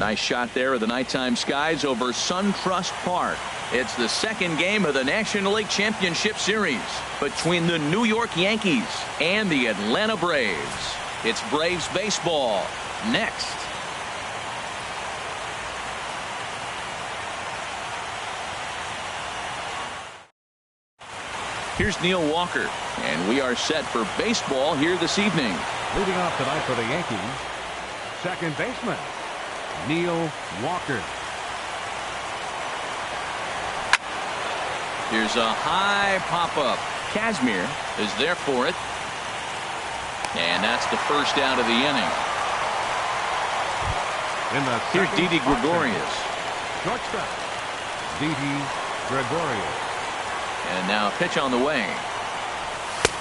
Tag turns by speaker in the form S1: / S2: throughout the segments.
S1: Nice shot there of the nighttime skies over SunTrust Park. It's the second game of the National League Championship Series between the New York Yankees and the Atlanta Braves. It's Braves baseball next. Here's Neil Walker, and we are set for baseball here this evening.
S2: Leading off tonight for the Yankees, second baseman, Neil Walker.
S1: Here's a high pop-up. Kazmir is there for it. And that's the first out of the inning. Here's Didi Gregorius.
S2: Shortstop, Didi Gregorius.
S1: And now a pitch on the way.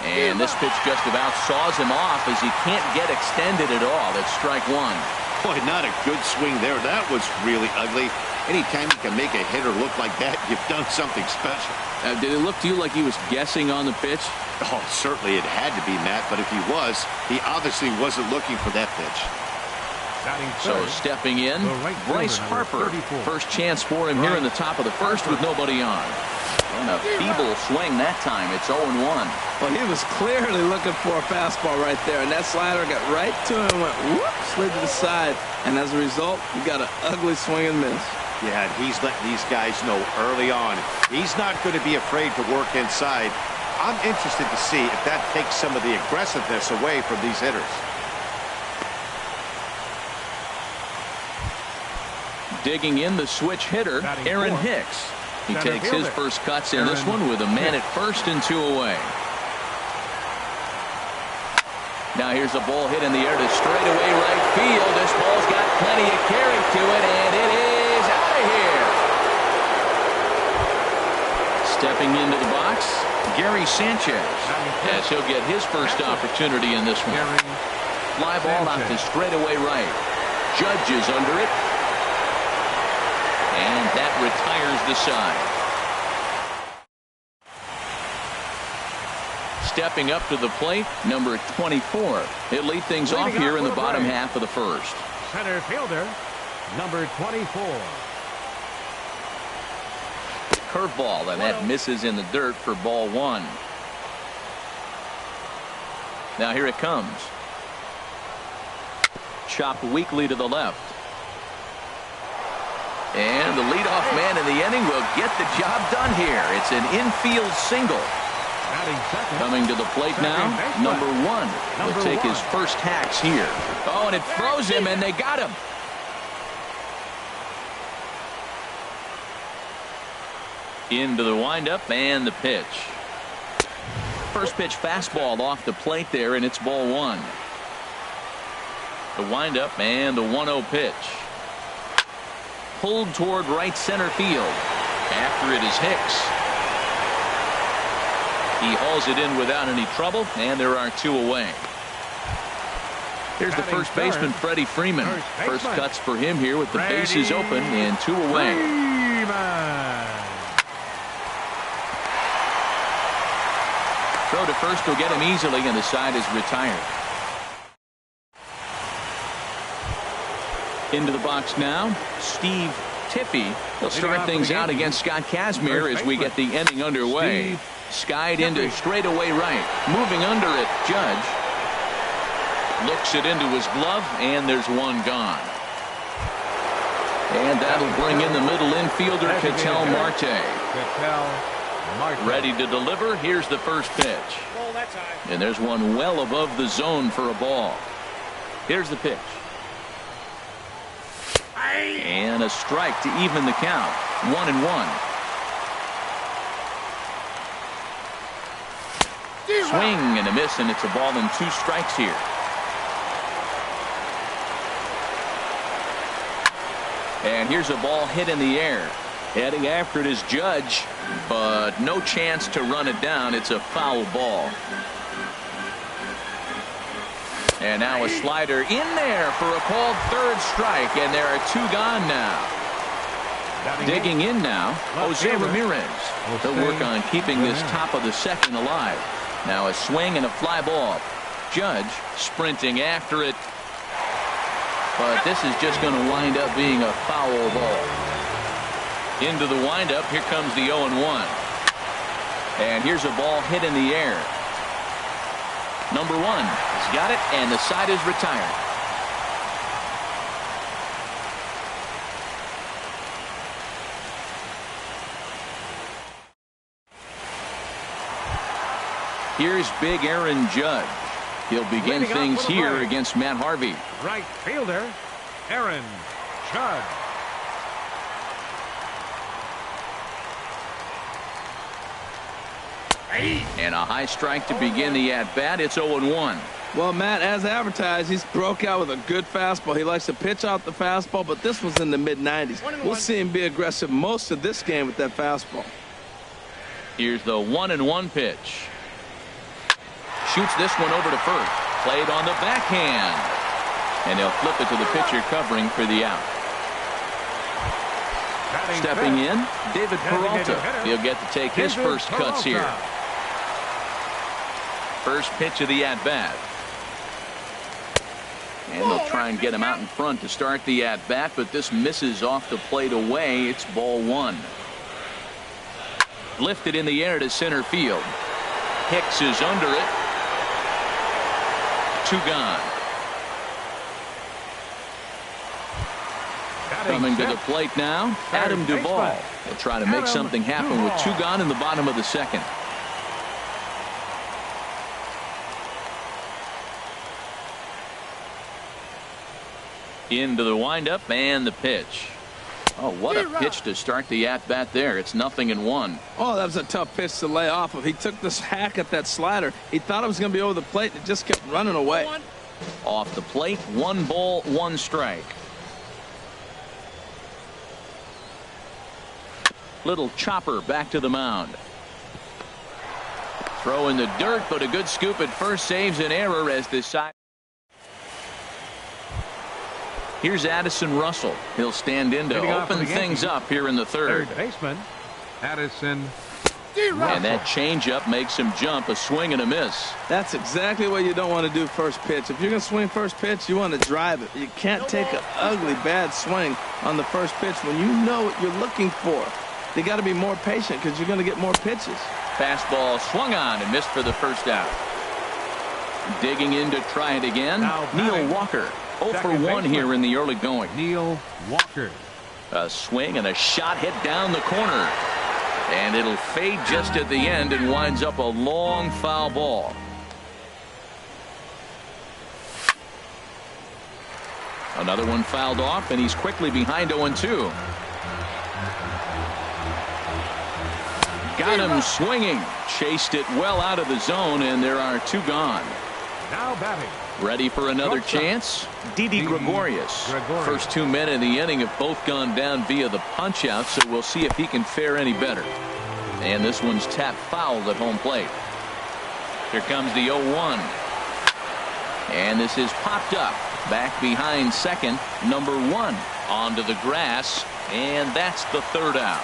S1: And this pitch just about saws him off as he can't get extended at all. It's strike one.
S3: Boy, not a good swing there. That was really ugly. Anytime you can make a hitter look like that, you've done something special.
S1: Did it look to you like he was guessing on the pitch?
S3: Oh, certainly it had to be, Matt, but if he was, he obviously wasn't looking for that pitch.
S1: So stepping in, Bryce Harper. First chance for him here in the top of the first with nobody on. And a feeble swing that time. It's 0-1.
S4: Well, he was clearly looking for a fastball right there, and that slider got right to him and went whoop, slid to the side. And as a result, you got an ugly swing and miss.
S3: Yeah, and he's letting these guys know early on he's not going to be afraid to work inside. I'm interested to see if that takes some of the aggressiveness away from these hitters.
S1: Digging in the switch hitter, Aaron Hicks. He takes his first cuts in this one with a man at first and 2 away. Now here's a ball hit in the air to straightaway right field. This ball's got plenty of carry to it, and it is out of here. Stepping into the box, Gary Sanchez, as he'll get his first opportunity in this one. Fly ball out to straightaway right. Judge is under it. And that retires the side. Stepping up to the plate, number 24. He'll lead things off here in the bottom half of the first.
S2: Center fielder, number 24.
S1: Curveball, and that misses in the dirt for ball one. Now here it comes. Chopped weakly to the left. And the leadoff man in the inning will get the job done here. It's an infield single. Coming to the plate now, number 1 will take his first hacks here. Oh, and it froze him, and they got him. Into the windup and the pitch. First pitch fastball off the plate there, and it's ball 1. The windup and the 1-0 pitch. Pulled toward right center field. After it is Hicks. He hauls it in without any trouble, and there are 2 away. Here's the first baseman, Freddie Freeman. First cuts for him here with the bases open and 2 away. Throw to first will get him easily, and the side is retired. Into the box now, Steve Tiffy. He'll start things out against Scott Kazmir as we get the inning underway. Skied into straightaway right. Moving under it, Judge. Looks it into his glove, and there's one gone. And that'll bring in the middle infielder, Ketel Marte. Ready to deliver. Here's the first pitch. And there's one well above the zone for a ball. Here's the pitch. And a strike to even the count. 1-1. Swing and a miss, and it's a ball and 2 strikes here. And here's a ball hit in the air. Heading after it is Judge, but no chance to run it down. It's a foul ball. And now a slider in there for a called third strike, and there are 2 gone now. Digging in now, Jose Ramirez. They'll work on keeping this top of the second alive. Now a swing and a fly ball. Judge sprinting after it. But this is just going to wind up being a foul ball. Into the windup. Here comes the 0-1. And here's a ball hit in the air. Number 1 has got it, and the side is retired. Here's big Aaron Judge. He'll begin things here against Matt Harvey.
S2: Right fielder, Aaron Judge.
S1: And a high strike to begin the at-bat. It's 0-1.
S4: Well, Matt, as advertised, he's broke out with a good fastball. He likes to pitch out the fastball, but this was in the mid-90s. We'll see him be aggressive most of this game with that fastball.
S1: Here's the 1-1 pitch. Shoots this one over to first. Played on the backhand. And they'll flip it to the pitcher covering for the out. Stepping in, David Peralta. He'll get to take his first cuts here. First pitch of the at-bat. And they'll try and get him out in front to start the at-bat, but this misses off the plate away. It's ball 1. Lifted in the air to center field. Hicks is under it. 2 gone. Coming to the plate now, Adam Duvall. He'll try to make something happen with 2 gone in the bottom of the second. Into the windup and the pitch. Oh, what a pitch to start the at-bat there. It's 0-1.
S4: Oh, that was a tough pitch to lay off of. He took this hack at that slider. He thought it was going to be over the plate, and it just kept running away.
S1: Off the plate, 1 ball, 1 strike. Little chopper back to the mound. Throw in the dirt, but a good scoop at first saves an error as this side. Here's Addison Russell. He'll stand in to open things up here in the third.
S2: Third baseman, Addison.
S1: And that changeup makes him jump. A swing and a miss.
S4: That's exactly what you don't want to do first pitch. If you're going to swing first pitch, you want to drive it. You can't take an ugly, bad swing on the first pitch when you know what you're looking for. They got to be more patient because you're going to get more pitches.
S1: Fastball swung on and missed for the first out. Digging in to try it again. Neil Walker. 0 for 1 here in the early going.
S2: Neil Walker.
S1: A swing and a shot hit down the corner. And it'll fade just at the end and winds up a long foul ball. Another one fouled off, and he's quickly behind 0-2. Got him swinging. Chased it well out of the zone, and there are 2 gone.
S2: Now batting.
S1: Ready for another chance? Didi Gregorius. First 2 men in the inning have both gone down via the punch-out, so we'll see if he can fare any better. And this one's tapped foul at home plate. Here comes the 0-1. And this is popped up. Back behind second. Number 1 onto the grass. And that's the third out.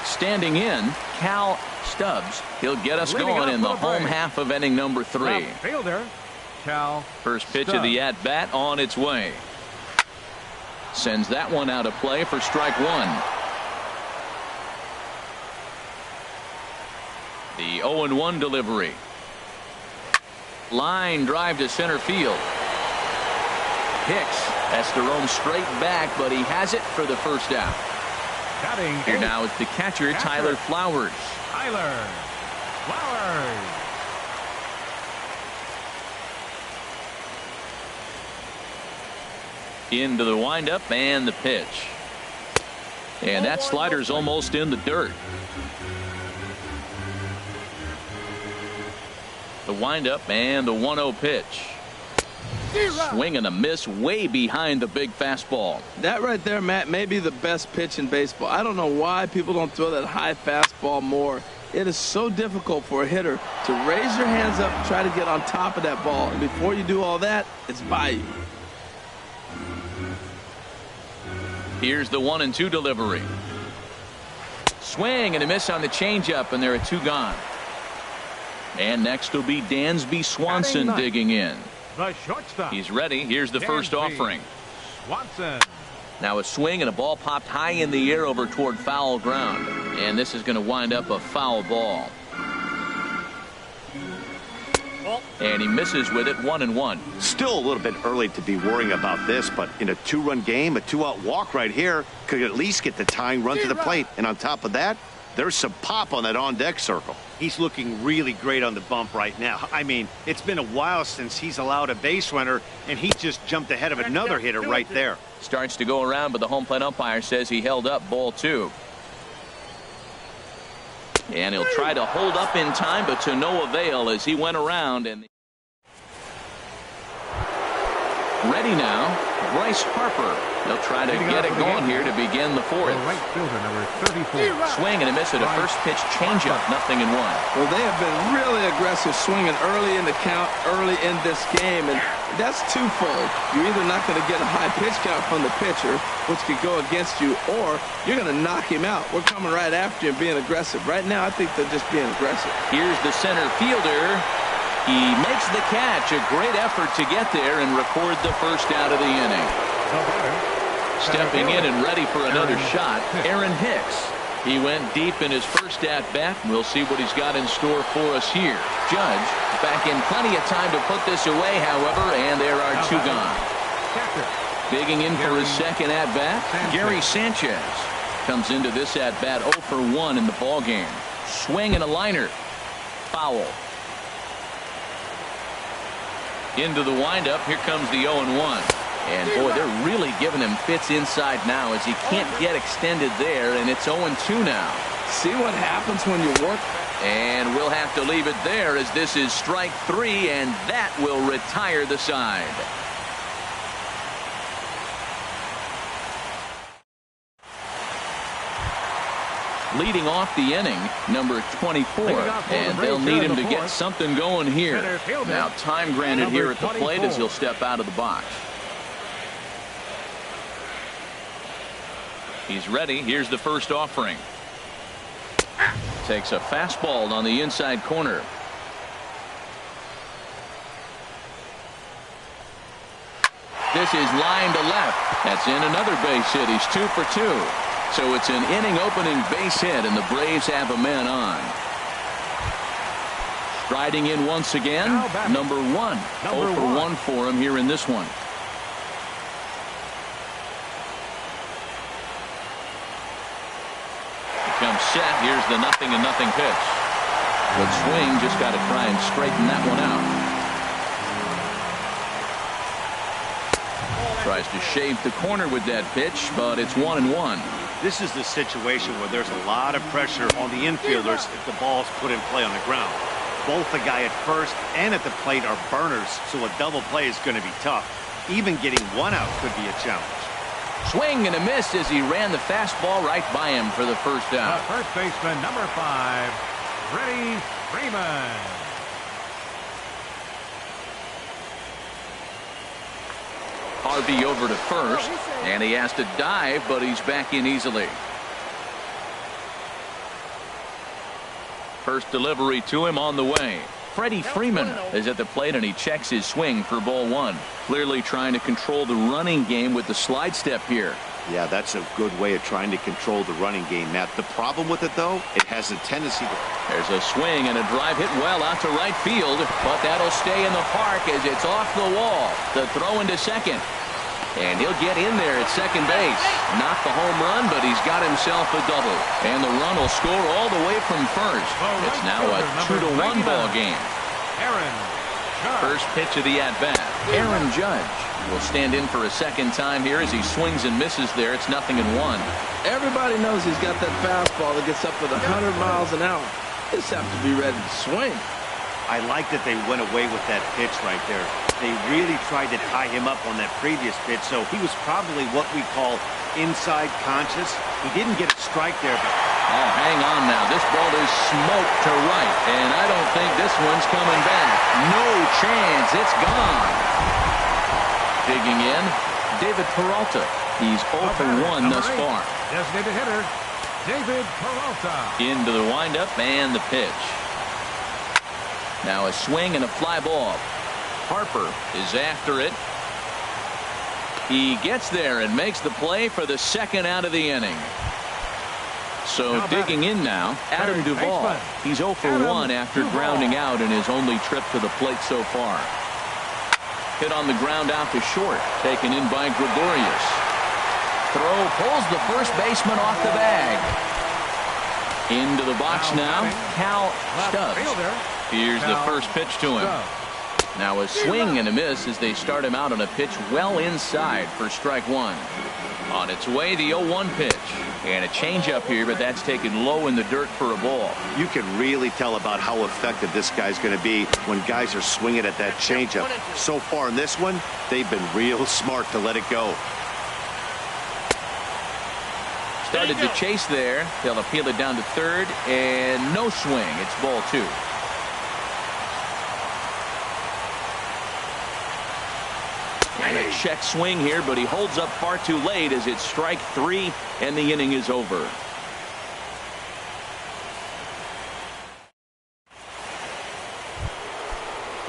S1: Standing in, Cal Stubbs. He'll get us going in the home half of inning number 3.
S2: Fielder, Cal.
S1: First pitch of the at-bat on its way. Sends that one out of play for strike 1. The 0-1 delivery. Line drive to center field. Hicks has to roam straight back, but he has it for the first out. Here now is the catcher, Tyler Flowers.
S2: Tyler Flowers.
S1: Into the windup and the pitch. And that slider's almost in the dirt. The windup and the 1-0 pitch. Swing and a miss way behind the big fastball.
S4: That right there, Matt, may be the best pitch in baseball. I don't know why people don't throw that high fastball more. It is so difficult for a hitter to raise your hands up and try to get on top of that ball. And before you do all that, it's by you.
S1: Here's the 1-2 delivery. swing and a miss on the changeup, and there are 2 gone. And next will be Dansby Swanson digging in.
S2: The shortstop.
S1: He's ready. Here's the first
S2: Dansby
S1: offering.
S2: Swanson.
S1: Now a swing and a ball popped high in the air over toward foul ground. And this is going to wind up a foul ball. And he misses with it, 1-1.
S3: Still a little bit early to be worrying about this, but in a 2-run game, a 2-out walk right here could at least get the tying run to the plate. And on top of that, there's some pop on that on-deck circle.
S5: He's looking really great on the bump right now. I mean, it's been a while since he's allowed a base runner, and he just jumped ahead of another hitter right there.
S1: Starts to go around, but the home plate umpire says he held up ball 2. And he'll try to hold up in time, but to no avail as he went around. And ready now, Bryce Harper. They'll try to get it going here to begin the 4th.
S2: Right fielder, number 34.
S1: Swing and a miss at a first pitch changeup, 0-1.
S4: Well, they have been really aggressive swinging early in the count, early in this game, and that's twofold. You're either not going to get a high pitch count from the pitcher, which could go against you, or you're going to knock him out. We're coming right after you and being aggressive. Right now, I think they're just being aggressive.
S1: Here's the center fielder. He makes the catch. A great effort to get there and record the first out of the inning. Stepping in and ready for another shot, Aaron Hicks. He went deep in his first at-bat. We'll see what he's got in store for us here. Judge back in plenty of time to put this away, however, and there are 2 gone. Digging in for his second at-bat, Gary Sanchez comes into this at-bat 0 for 1 in the ballgame. Swing and a liner. Foul. Into the windup. Here comes the 0-1. And, boy, they're really giving him fits inside now as he can't get extended there, and it's 0-2 now.
S4: See what happens when you work?
S1: And we'll have to leave it there as this is strike 3, and that will retire the side. Leading off the inning, number 24, and they'll need him to get something going here. Now, time granted here at the plate as he'll step out of the box. He's ready. Here's the first offering. Takes a fastball on the inside corner. This is line to left. That's in another base hit. He's 2 for 2. So it's an inning opening base hit, and the Braves have a man on. Striding in once again, number 1. 0 for 1 for him here in this one. Comes set. Here's the 0-0 pitch. Good swing. Just got to try and straighten that one out. Tries to shave the corner with that pitch, but it's 1-1.
S5: This is the situation where there's a lot of pressure on the infielders if the ball's put in play on the ground. Both the guy at first and at the plate are burners, so a double play is going to be tough. Even getting 1 out could be a challenge.
S1: Swing and a miss as he ran the fastball right by him for the first out.
S2: The first baseman, number 5, Freddie Freeman.
S1: Harvey over to first, and he has to dive, but he's back in easily. First delivery to him on the way. Freddie Freeman is at the plate, and he checks his swing for ball 1. Clearly trying to control the running game with the slide step here.
S3: Yeah, that's a good way of trying to control the running game, Matt. The problem with it, though, it has a tendency to...
S1: There's a swing and a drive hit well out to right field, but that'll stay in the park as it's off the wall. The throw into second. And he'll get in there at second base. Not the home run, but he's got himself a double. And the run will score all the way from first. It's now a 2-1 ball game. First pitch of the at-bat. Aaron Judge will stand in for a second time here as he swings and misses there. It's 0-1.
S4: Everybody knows he's got that fastball that gets up to 100 miles an hour. Just have to be ready to swing.
S5: I like that they went away with that pitch right there. They really tried to tie him up on that previous pitch, so he was probably what we call inside conscious. He didn't get a strike there, but...
S1: Oh, hang on now. This ball is smoked to right, and I don't think this one's coming back. No chance. It's gone. Digging in, David Peralta. He's 0 for 1 thus far.
S2: Designated hitter, David Peralta.
S1: Into the windup and the pitch. Now a swing and a fly ball. Harper is after it. He gets there and makes the play for the second out of the inning. So digging in now, Adam Duvall. He's 0 for 1 after grounding out in his only trip to the plate so far. Hit on the ground out to short, taken in by Gregorius. Throw pulls the first baseman off the bag. Into the box now, Cal Stubbs. Here's the first pitch to him. Now a swing and a miss as they start him out on a pitch well inside for strike one. On its way, the 0-1 pitch. And a changeup here, but that's taken low in the dirt for a ball.
S3: You can really tell about how effective this guy's going to be when guys are swinging at that changeup. So far in this one, they've been real smart to let it go.
S1: Started the chase there. They'll appeal it down to third, and no swing. It's ball 2. And a check swing here, but he holds up far too late as it's strike 3 and the inning is over.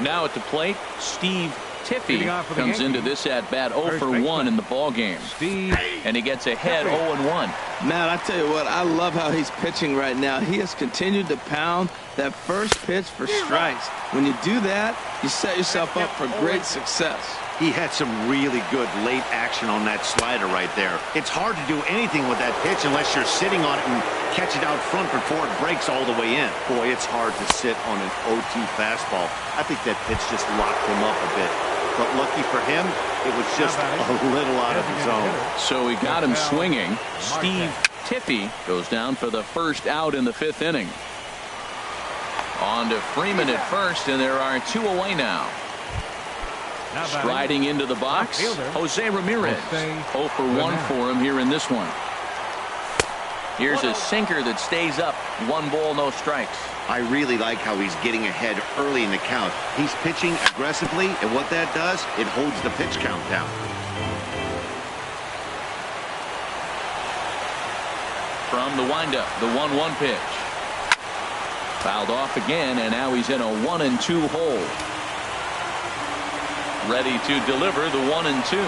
S1: Now at the plate, Steve Tiffy comes into this at bat 0 for 1 in the ball game. And he gets ahead 0-1.
S4: Man, I tell you what, I love how he's pitching right now. He has continued to pound that first pitch for strikes. When you do that, you set yourself up for great success.
S3: He had some really good late action on that slider right there. It's hard to do anything with that pitch unless you're sitting on it and catch it out front before it breaks all the way in. Boy, it's hard to sit on an 0-2 fastball. I think that pitch just locked him up a bit. But lucky for him, it was just a little out of his zone.
S1: So he got him swinging. Steve Tiffy goes down for the first out in the 5th inning. On to Freeman at first, and there are 2 away now. Striding into the box, Jose Ramirez. 0 for 1 for him here in this one. Here's a sinker that stays up. 1 ball, no strikes.
S3: I really like how he's getting ahead early in the count. He's pitching aggressively, and what that does, it holds the pitch count down.
S1: From the windup, the 1-1 pitch. Fouled off again, and now he's in a 1-2 hole. Ready to deliver the 1-2.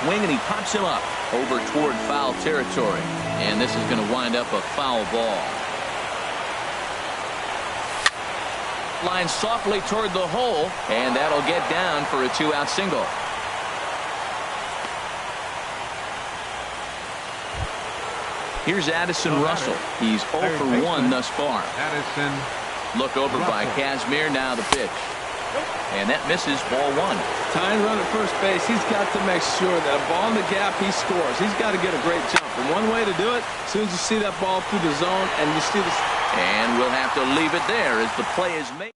S1: Swing, and he pops him up over toward foul territory. And this is going to wind up a foul ball. Line softly toward the hole, and that'll get down for a 2-out single. Here's Addison Russell. He's 0 for 1 thus far.
S2: Addison.
S1: Look over by Kazmir. Now the pitch. And that misses ball 1.
S4: Tying run at first base, he's got to make sure that a ball in the gap, he scores. He's got to get a great jump. And one way to do it, as soon as you see that ball through the zone and you see the...
S1: And we'll have to leave it there as the play is made.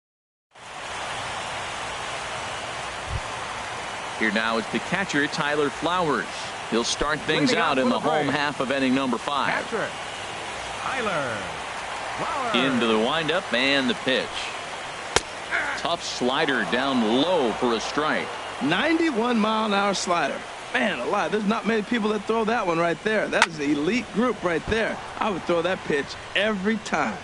S1: Here now is the catcher, Tyler Flowers. He'll start things out in the home half of inning number 5.
S2: Catcher, Tyler Flowers.
S1: Into the windup and the pitch. Tough slider down low for a strike.
S4: 91-mile-an-hour slider. Man alive, there's not many people that throw that one right there. That is an elite group right there. I would throw that pitch every time.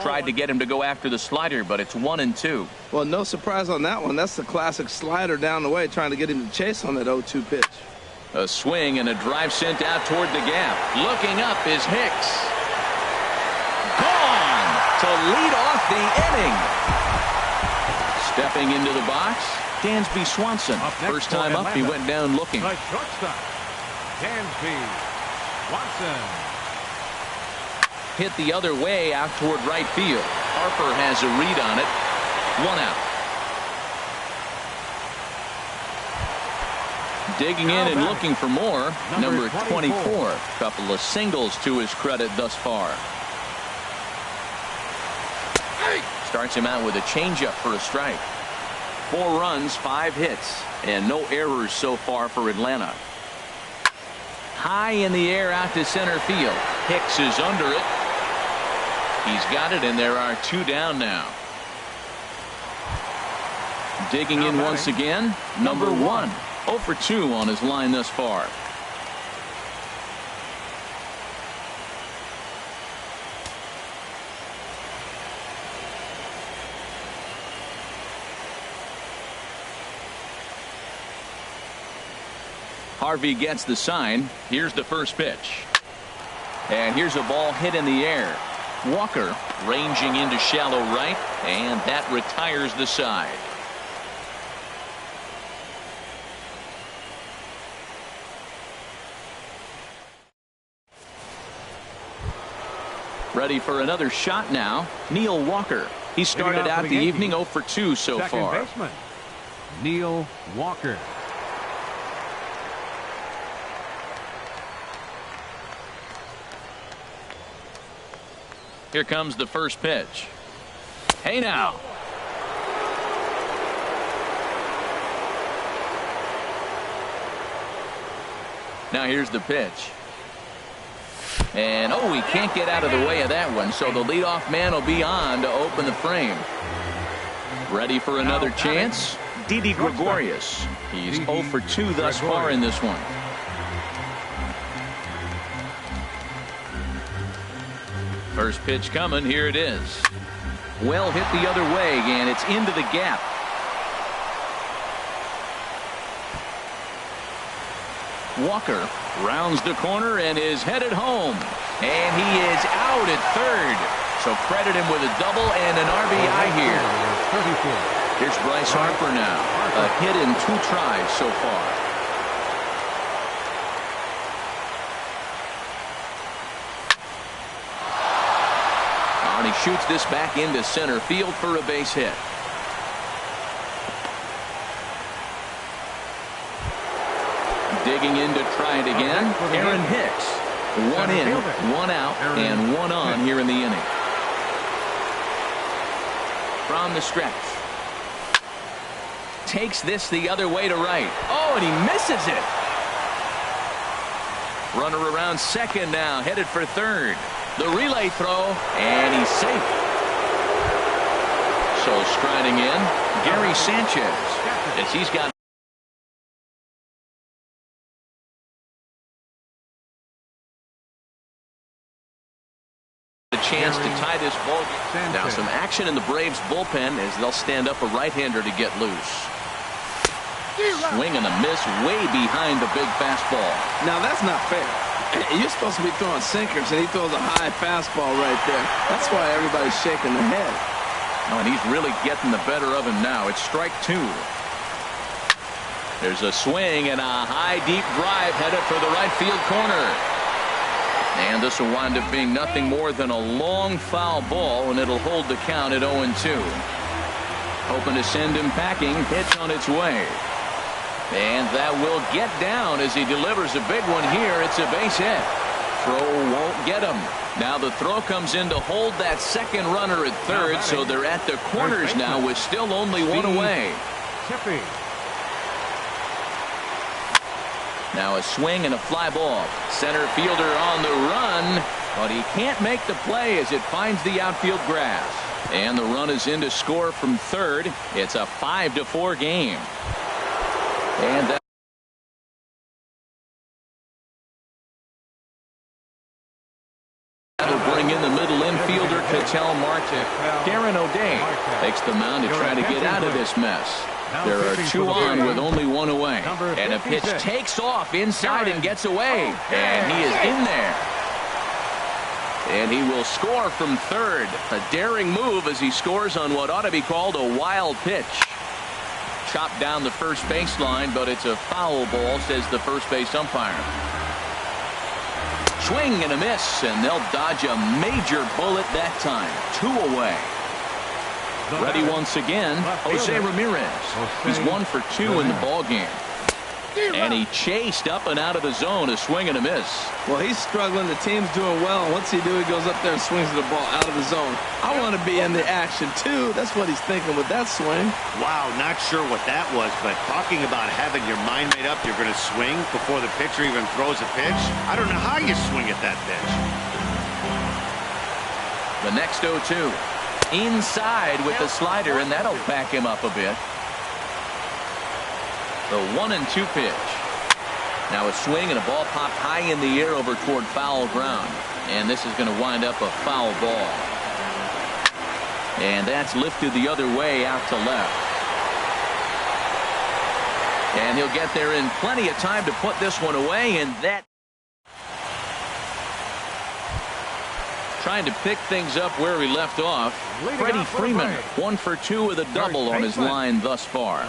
S1: Tried to get him to go after the slider, but it's 1-2.
S4: Well, no surprise on that one. That's the classic slider down the way, trying to get him to chase on that 0-2 pitch.
S1: A swing and a drive sent out toward the gap. Looking up is Hicks. Gone to lead off the inning. Stepping into the box, Dansby Swanson. First time up, he went down looking.
S2: The shortstop, Dansby Swanson.
S1: Hit the other way out toward right field. Harper has a read on it. 1 out. Digging in and looking for more. Number 24. Couple of singles to his credit thus far. Starts him out with a changeup for a strike. 4 runs, 5 hits, and no errors so far for Atlanta. High in the air out to center field. Hicks is under it. He's got it, and there are 2 down now. Digging in once again, number 1. 0 for 2 on his line thus far. Harvey gets the sign. Here's the first pitch. And here's a ball hit in the air. Walker ranging into shallow right, and that retires the side. Ready for another shot now. Neil Walker. He started out the evening 0 for 2 so far.
S2: Second baseman, Neil Walker.
S1: Here comes the first pitch. Hey now. Now here's the pitch. And oh, he can't get out of the way of that one, so the leadoff man will be on to open the frame. Ready for another chance? Didi Gregorius. He's 0 for 2 thus far in this one. First pitch coming. Here it is. Well hit the other way, and it's into the gap. Walker rounds the corner and is headed home. And he is out at third. So credit him with a double and an RBI here. Here's Bryce Harper now. A hit in 2 tries so far. And he shoots this back into center field for a base hit. Digging in to try it again. Aaron Hicks. 1 in, 1 out, and 1 on here in the inning. From the stretch. Takes this the other way to right. Oh, and he misses it. Runner around second now, headed for third. The relay throw, and he's safe. So striding in, Gary Sanchez, as he's got a chance to tie this ball game. Now some action in the Braves bullpen as they'll stand up a right-hander to get loose. Swing and a miss way behind the big fastball.
S4: Now that's not fair. You're supposed to be throwing sinkers, and he throws a high fastball right there. That's why everybody's shaking their head.
S1: Oh, and he's really getting the better of him now. It's strike 2. There's a swing and a high, deep drive headed for the right field corner. And this will wind up being nothing more than a long foul ball, and it'll hold the count at 0-2. Hoping to send him packing. Pitch on its way. And that will get down as he delivers a big one here. It's a base hit. Throw won't get him. Now the throw comes in to hold that second runner at third, so they're at the corners now with still only 1 away. Now a swing and a fly ball. Center fielder on the run, but he can't make the play as it finds the outfield grass. And the run is in to score from third. It's a 5-4 game. And that'll bring in the middle infielder, Ketel Marte. Darren O'Day takes the mound to try to get out of this mess. There are 2 on with only 1 away. And a pitch takes off inside and gets away. And he is in there. And he will score from third. A daring move as he scores on what ought to be called a wild pitch. Chopped down the first baseline, but it's a foul ball, says the first base umpire. Swing and a miss, and they'll dodge a major bullet that time. 2 away. Ready once again, Jose Ramirez. He's 1 for 2 in the ball game. And he chased up and out of the zone, a swing and a miss.
S4: Well, he's struggling. The team's doing well. And what's he do? He goes up there and swings the ball out of the zone. I want to be in the action, too. That's what he's thinking with that swing.
S3: Wow, not sure what that was, but talking about having your mind made up, you're going to swing before the pitcher even throws a pitch. I don't know how you swing at that pitch.
S1: The next 0-2. Inside with the slider, and that'll back him up a bit. The 1-2 pitch. Now a swing and a ball popped high in the air over toward foul ground. And this is going to wind up a foul ball. And that's lifted the other way out to left. And he'll get there in plenty of time to put this one away. And that trying to pick things up where he left off. Freddie Freeman 1 for 2 with a double on his line thus far.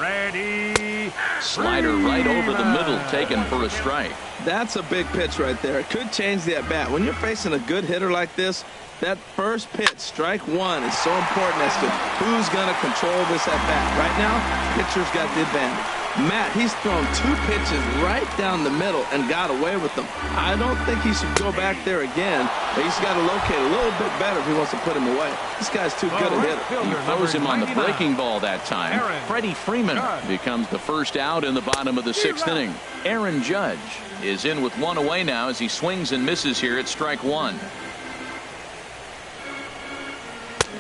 S1: Slider right over the middle, taken for a strike.
S4: That's a big pitch right there. It could change the at bat. When you're facing a good hitter like this, that first pitch, strike one, is so important as to who's going to control this at bat. Right now, pitcher's got the advantage. Matt, he's thrown 2 pitches right down the middle and got away with them. I don't think he should go back there again, but he's got to locate a little bit better if he wants to put him away. This guy's too good a hitter.
S1: He throws him on the breaking ball that time. Freddie Freeman becomes the first out in the bottom of the 6th inning. Aaron Judge is in with 1 away now as he swings and misses here at strike 1.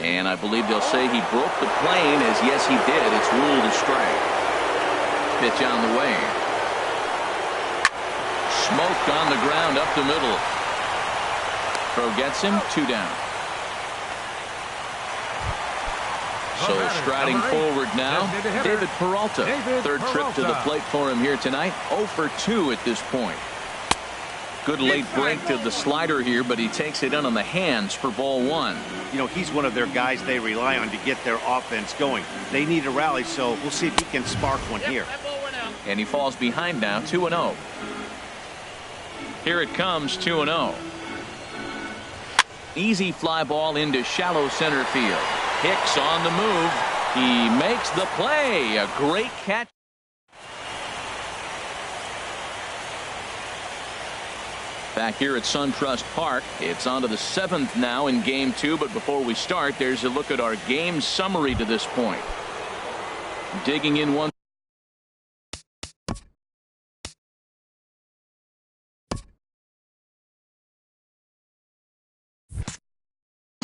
S1: And I believe they'll say he broke the plane, as yes he did. It's ruled a strike. Pitch on the way. Smoked on the ground up the middle. Throw gets him, 2 down. So striding forward now, David Peralta. Third trip to the plate for him here tonight. 0 for 2 at this point. Good late break to the slider here, but he takes it in on the hands for ball 1.
S5: You know, he's one of their guys they rely on to get their offense going. They need a rally, so we'll see if he can spark one here.
S1: And he falls behind now, 2-0. Here it comes, 2-0. Easy fly ball into shallow center field. Hicks on the move. He makes the play. A great catch. Back here at SunTrust Park, it's on to the 7th now in Game 2. But before we start, there's a look at our game summary to this point. Digging in once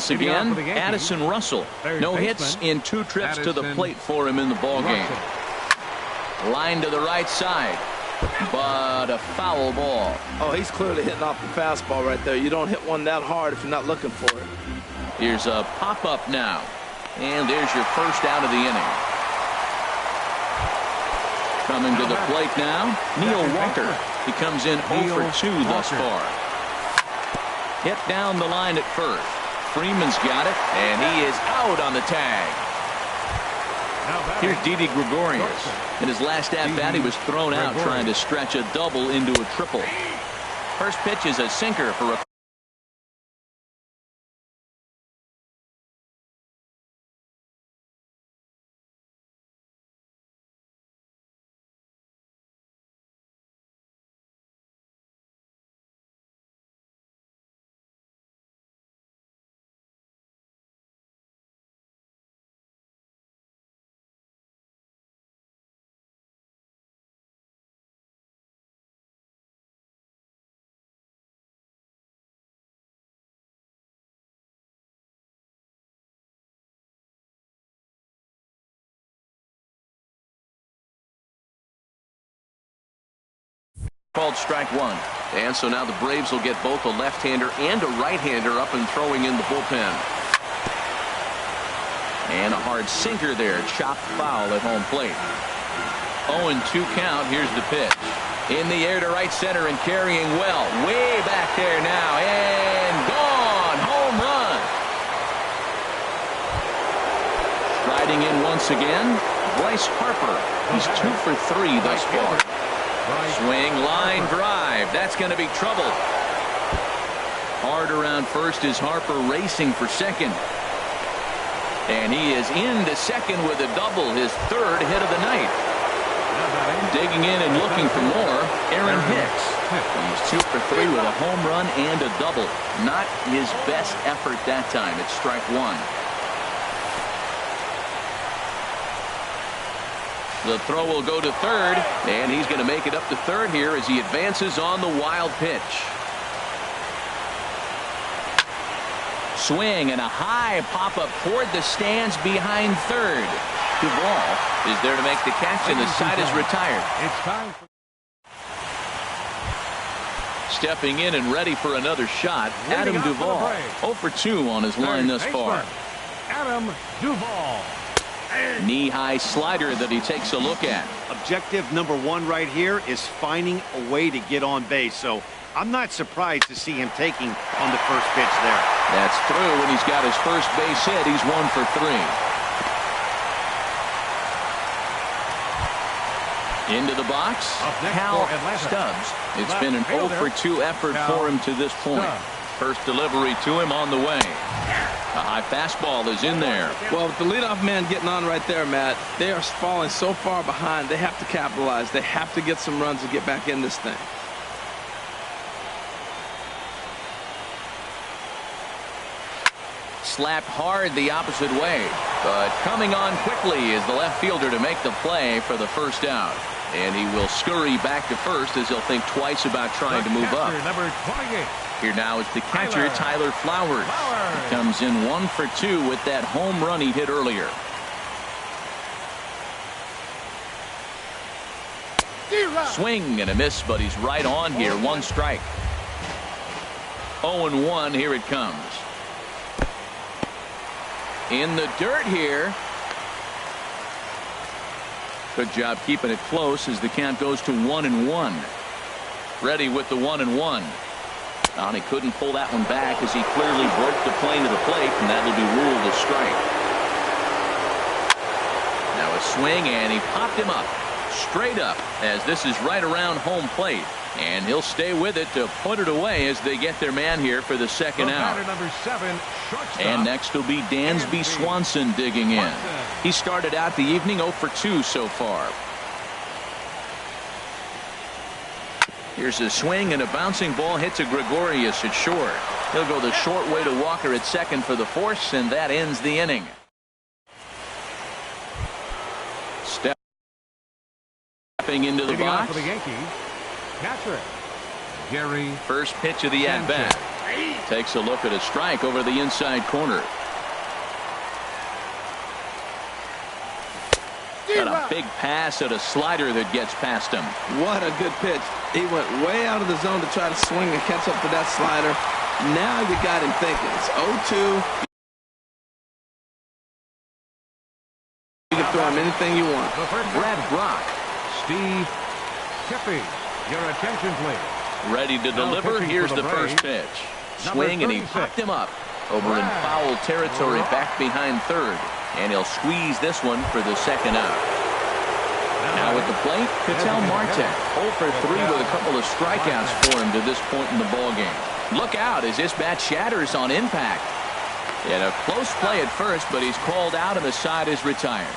S1: again, Addison Russell. No hits in 2 trips to the plate for him in the ballgame. Line to the right side. But a foul ball.
S4: Oh, he's clearly hitting off the fastball right there. You don't hit one that hard if you're not looking for it.
S1: Here's a pop-up now. And there's your first out of the inning. Coming to the plate now, Neil Walker. He comes in 0 for 2 thus far. Hit down the line at first. Freeman's got it, and he is out on the tag. Here's Didi Gregorius. In his last at-bat, he was thrown out trying to stretch a double into a triple. First pitch is a sinker for a called strike 1. And so now the Braves will get both a left-hander and a right-hander up and throwing in the bullpen. And a hard sinker there. Chopped foul at home plate. 0-2 count. Here's the pitch. In the air to right center and carrying well. Way back there now. And gone. Home run. Striding in once again, Bryce Harper. He's 2 for 3 thus far. Swing, line drive. That's going to be trouble. Hard around first is Harper racing for second. And he is into second with a double, his 3rd hit of the night. Digging in and looking for more, Aaron Hicks. He's 2 for 3 with a home run and a double. Not his best effort that time. It's strike 1. The throw will go to third, and he's going to make it up to third here as he advances on the wild pitch. Swing and a high pop-up toward the stands behind third. Duvall is there to make the catch, and the side is retired.
S2: It's time for
S1: Stepping in and ready for another shot, Adam Duvall. 0 for 2 on his line thus far.
S2: Adam Duvall.
S1: Knee-high slider that he takes a look at.
S5: Objective number one right here is finding a way to get on base. So I'm not surprised to see him taking on the first pitch there.
S1: That's through, and he's got his first base hit. He's 1 for 3. Into the box, Cal Stubbs. It's been an 0 for 2 effort for him to this point. First delivery to him on the way. A high fastball is in there.
S4: Well, with the leadoff man getting on right there, Matt, they are falling so far behind. They have to capitalize. They have to get some runs to get back in this thing.
S1: Slapped hard the opposite way, but coming on quickly is the left fielder to make the play for the first out. And he will scurry back to first as he'll think twice about trying to move up.
S2: Number 28.
S1: Here now is the catcher, Tyler Flowers. He comes in 1 for 2 with that home run he hit earlier. Swing and a miss, but he's right on here. 1 strike. 0-1, here it comes. In the dirt here. Good job keeping it close as the count goes to 1-1. Ready with the 1-1. And he couldn't pull that one back as he clearly broke the plane to the plate, and that will be ruled a strike. Now a swing, and he popped him up. Straight up, as this is right around home plate. And he'll stay with it to put it away as they get their man here for the second out.
S2: Number 7, shortstop.
S1: And next will be Dansby Swanson digging in. He started out the evening 0 for 2 so far. Here's a swing, and a bouncing ball hit to Gregorius at short. He'll go the short way to Walker at second for the force, and that ends the inning. Stepping into the box.
S2: For the Yankees, catcher Gary.
S1: First pitch of the at-bat. Takes a look at a strike over the inside corner. Got a big pass at a slider that gets past him.
S4: What a good pitch. He went way out of the zone to try to swing and catch up to that slider. Now you got him thinking. It's 0-2. You can throw him anything you want.
S1: Brad Brock.
S2: Steve Tippy. Your attention, please.
S1: Ready to deliver. Here's the first pitch. Swing, and he popped him up over in foul territory back behind third. And he'll squeeze this one for the second out. Now at the plate, Ketel Marte. 0 for 3 with a couple of strikeouts for him to this point in the ballgame. Look out as this bat shatters on impact. And a close play at first, but he's called out and the side is retired.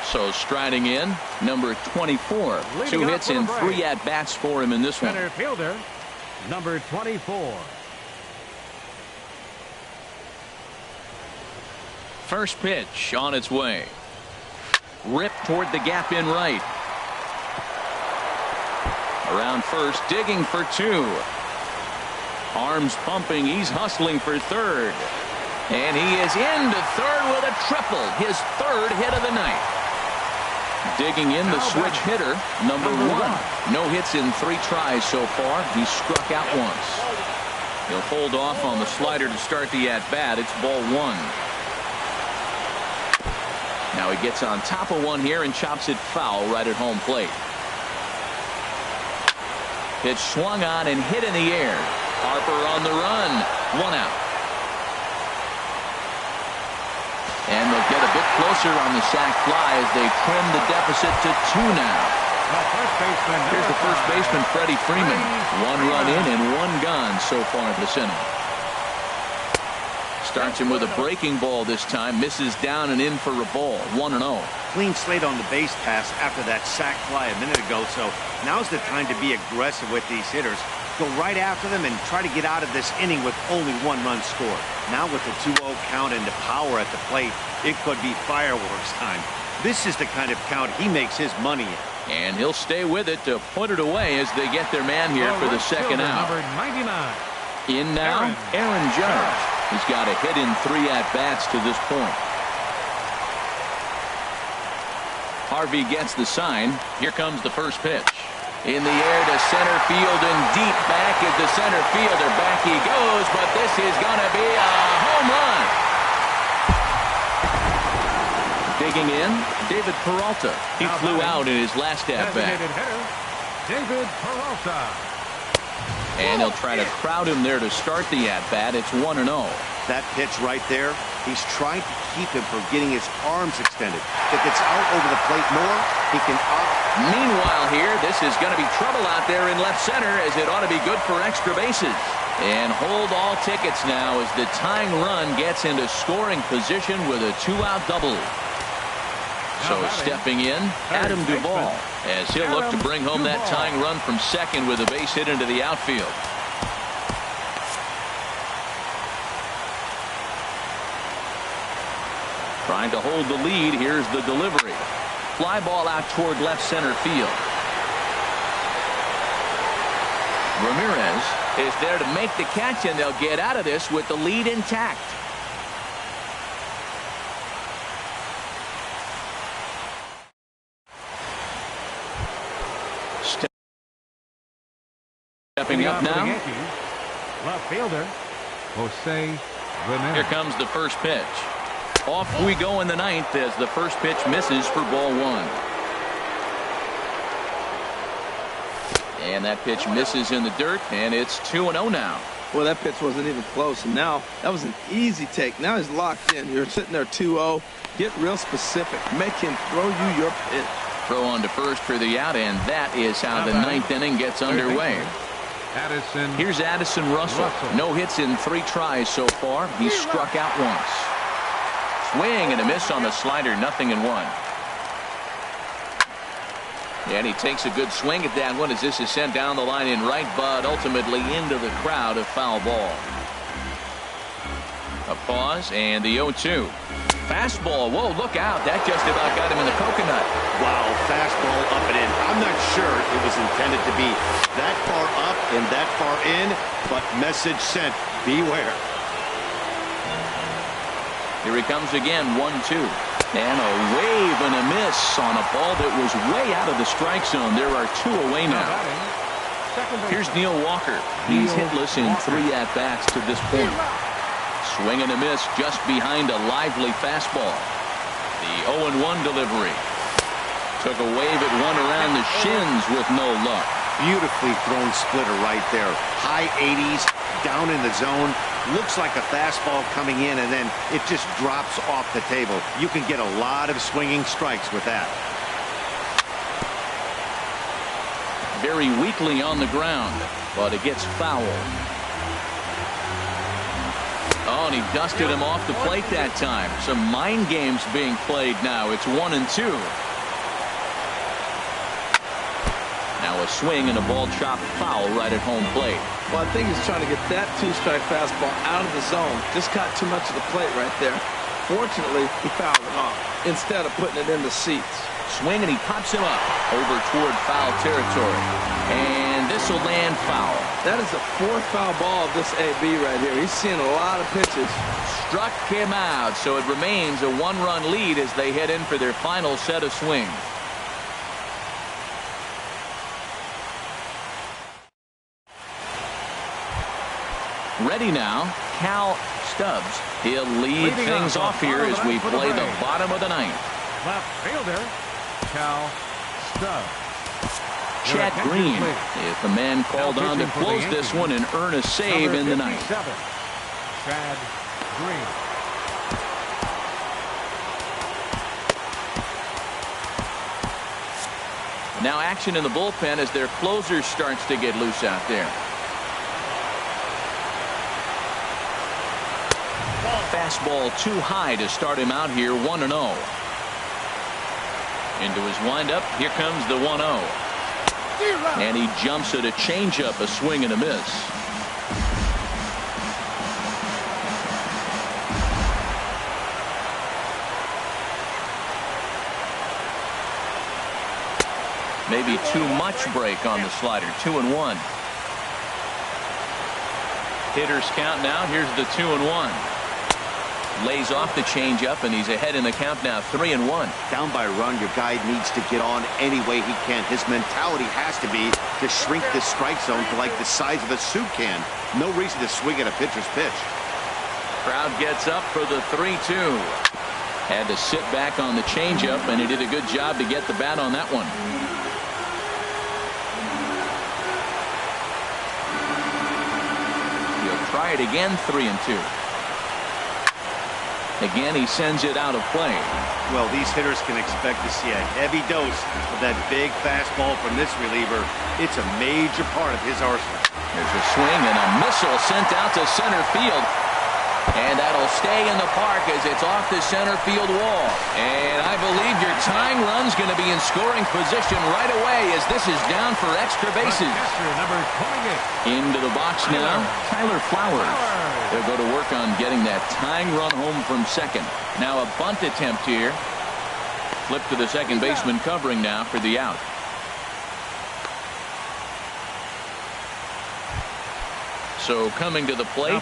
S1: So striding in, number 24. 2 hits and 3 at-bats for him in this one.
S2: Center fielder, number 24.
S1: First pitch on its way. Ripped toward the gap in right. Around first, digging for 2. Arms pumping, he's hustling for third. And he is into third with a triple. His 3rd hit of the night. Digging in, the switch hitter, number 1. No hits in 3 tries so far. He struck out once. He'll hold off on the slider to start the at-bat. It's ball 1. Now he gets on top of one here and chops it foul right at home plate. Pitch swung on and hit in the air. Harper on the run. 1 out. And they'll get a bit closer on the sac fly as they trim the deficit to 2 now. Here's the first baseman, Freddie Freeman. 1 run in and 1 gone so far this inning. Starts him with a breaking ball this time. Misses down and in for a ball. 1-0.
S5: Clean slate on the base pass after that sac fly a minute ago. So now's the time to be aggressive with these hitters. Go right after them and try to get out of this inning with only 1 run scored. Now with the 2-0 count and the power at the plate, it could be fireworks time. This is the kind of count he makes his money in.
S1: And he'll stay with it to put it away as they get their man here for the second out.
S2: Number 99.
S1: In now, Aaron Judge. He's got a hit in 3 at-bats to this point. Harvey gets the sign. Here comes the first pitch. In the air to center field and deep back is the center fielder. Back he goes, but this is going to be a home run. Digging in, David Peralta. He flew out in his last at-bat.
S2: David Peralta.
S1: And he'll try to crowd him there to start the at-bat. It's 1-0.
S3: That pitch right there, he's trying to keep him from getting his arms extended. If it's out over the plate more, he can up.
S1: Meanwhile here, this is going to be trouble out there in left center, as it ought to be good for extra bases. And hold all tickets now as the tying run gets into scoring position with a 2-out double. So stepping in, Adam Duvall, as he'll look to bring home that tying run from second with a base hit into the outfield. Trying to hold the lead. Here's the delivery. Fly ball out toward left center field. Ramirez is there to make the catch, and they'll get out of this with the lead intact. Stepping up now.
S2: Left fielder, Jose Ramirez.
S1: Here comes the first pitch. Off we go in the ninth as the first pitch misses for ball 1. And that pitch misses in the dirt, and it's 2-0 now.
S4: Well, that pitch wasn't even close, and now that was an easy take. Now he's locked in. You're sitting there 2-0. Get real specific. Make him throw you your pitch.
S1: Throw on to first for the out, and that is how the ninth inning gets underway. Here's Addison Russell. No hits in 3 tries so far. He's struck out once. Swing and a miss on the slider, 0-1. And he takes a good swing at that one as this is sent down the line in right, but ultimately into the crowd, a foul ball. A pause and the 0-2. Fastball. Whoa, look out. That just about got him in the coconut.
S3: Wow, fastball up and in. I'm not sure it was intended to be that far up and that far in, but message sent. Beware.
S1: Here he comes again, 1-2. And a wave and a miss on a ball that was way out of the strike zone. There are 2 away now. Here's Neil Walker. He's hitless in 3 at-bats to this point. Swing and a miss just behind a lively fastball. The 0-1 delivery. Took a wave at one around the shins with no luck.
S3: Beautifully thrown splitter right there. High 80s, down in the zone. Looks like a fastball coming in, and then it just drops off the table. You can get a lot of swinging strikes with that.
S1: Very weakly on the ground, but it gets foul. Oh, and he dusted him off the plate that time. Some mind games being played now. It's 1-2. Now a swing and a ball chopped foul right at home plate.
S4: Well, I think he's trying to get that 2-strike fastball out of the zone. Just caught too much of the plate right there. Fortunately, he fouled it off instead of putting it in the seats.
S1: Swing, and he pops him up over toward foul territory. And this will land foul.
S4: That is the 4th foul ball of this AB right here. He's seeing a lot of pitches.
S1: Struck him out, so it remains a 1-run lead as they head in for their final set of swings. Ready now, Cal Stubbs. He'll lead things off here as we play the bottom of the ninth.
S2: Left fielder, Cal Stubbs.
S1: Chad Green is the man called on to close this one and earn a save in the ninth.
S2: Chad Green.
S1: Now action in the bullpen as their closer starts to get loose out there. Fastball too high to start him out here, 1-0. Into his windup, here comes the 1-0. And he jumps at a changeup, a swing and a miss. Maybe too much break on the slider, 2-1. Hitters count now. Here's the 2-1. Lays off the changeup, and he's ahead in the count now, 3-1.
S3: Down by a run, your guy needs to get on any way he can. His mentality has to be to shrink the strike zone to like the size of a soup can. No reason to swing at a pitcher's pitch.
S1: Crowd gets up for the 3-2. Had to sit back on the changeup, and he did a good job to get the bat on that one. He'll try it again, 3-2. Again, he sends it out of play.
S5: Well, these hitters can expect to see a heavy dose of that big fastball from this reliever. It's a major part of his arsenal.
S1: There's a swing and a missile sent out to center field. And that'll stay in the park as it's off the center field wall. And I believe your tying run's going to be in scoring position right away as this is down for extra bases.
S2: Number 28.
S1: Into the box now, Tyler Flowers. They'll go to work on getting that tying run home from second. Now a bunt attempt here. Flip to the second baseman covering now for the out. So coming to the plate.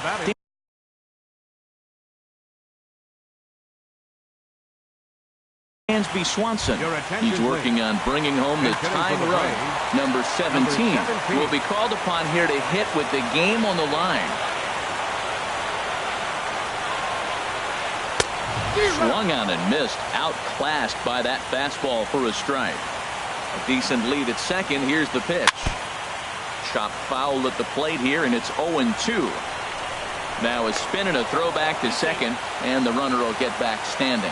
S1: Dansby Swanson. He's working on bringing home the tying run. Number 17 will be called upon here to hit with the game on the line. Swung on and missed. Outclassed by that fastball for a strike. A decent lead at second. Here's the pitch. Chopped foul at the plate here, and it's 0-2. Now a spin and a throw back to second, and the runner will get back standing.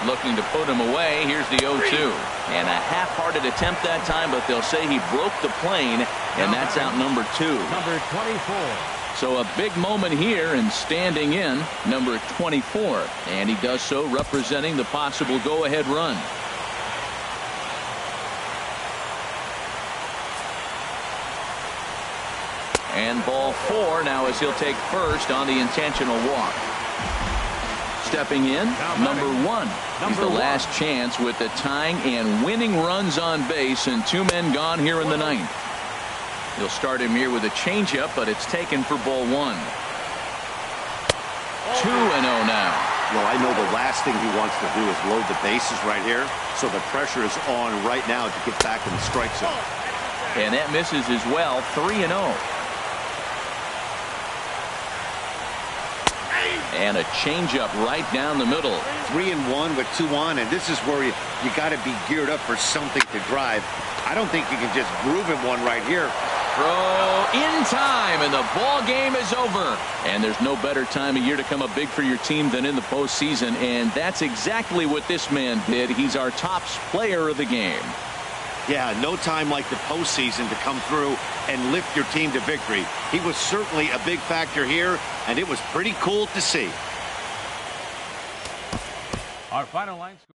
S1: Looking to put him away. Here's the 0-2. And a half-hearted attempt that time, but they'll say he broke the plane, and that's out number 2.
S2: Number 24.
S1: So a big moment here, and standing in, number 24. And he does so representing the possible go-ahead run. And ball 4 now as he'll take first on the intentional walk. Stepping in, number 1. He's the last chance with the tying and winning runs on base, and 2 men gone here in the 9th. He'll start him here with a changeup, but it's taken for ball 1. 2-0 now.
S3: Well, I know the last thing he wants to do is load the bases right here, so the pressure is on right now to get back in the strike zone.
S1: And that misses as well, 3-0. And a changeup right down the middle.
S3: 3-1 with 2 on, and this is where you got to be geared up for something to drive. I don't think you can just groove him one right here.
S1: Throw in time, and the ball game is over. And there's no better time of year to come up big for your team than in the postseason, and that's exactly what this man did. He's our top player of the game.
S3: Yeah, no time like the postseason to come through and lift your team to victory. He was certainly a big factor here, and it was pretty cool to see.
S2: Our final line score.